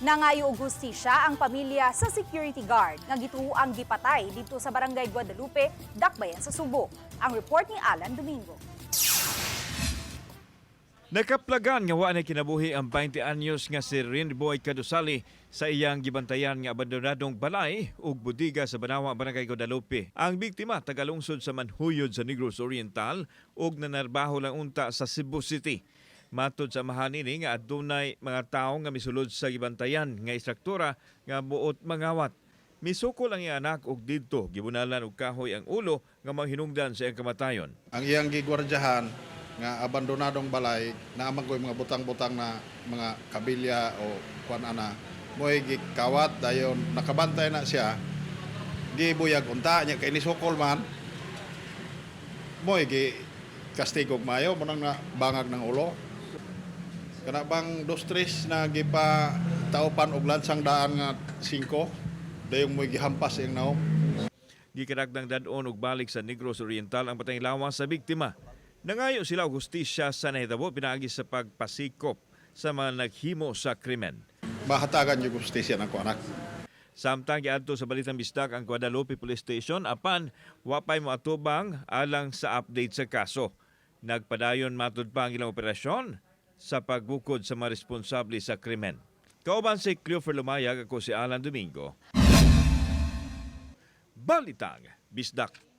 Nangayo og hustisya ang pamilya sa security guard nga gituoang gipatay dito sa Barangay Guadalupe, Dakbayan sa Subo. Ang report ni Alan Domingo. Nakaplagan nga wa na kinabuhi ang 20 anyos nga si Rinboy Cadusali sa iyang gibantayan nga abandonadong balay ug budiga sa Banawa, Barangay Guadalupe. Ang biktima tagalungsod sa Manhuyod sa Negros Oriental ug nanarbaho lang unta sa Cebu City. Matod sa mahanini nga adunay mga tawo nga misulod sa gibantayan nga istruktura nga buot mangawat. Misukol ang iyang anak ug didto gibunalan og kahoy ang ulo nga manghinungdan sa iyang kamatayon. Ang iyang gigwardyahan nga abandonadong balay na amang ko'y mga butang-butang na mga kabilya o kuan ana mo'y gikawat dayon nakabantay na siya gibuyag unta nya kay nisukol man mo'y gi kastigog mayo mo nang bangag ng ulo. Kana bang 2-3 na gipa taupan og lansang daan nga 5 dayong mo'y gihampas ing naong. Gikaragdang dadon og balik sa Negros Oriental ang patay lawas sa biktima. Nangayo sila og hustisya sa nahitabo pinaagi sa pagpasikop sa mga naghimo sa krimen. Mahatagan yung justisya ng ko anak. Samtang giadto sa Balitang Bisdak ang Guadalupe Police Station apan wapay moatubang alang sa update sa kaso. Nagpadayon matud pa ang ilang operasyon sa pagbukod sa mga responsable sa krimen. Kauban si Cleofer Lumayag, ako si Alan Domingo. Balitang Bisdak.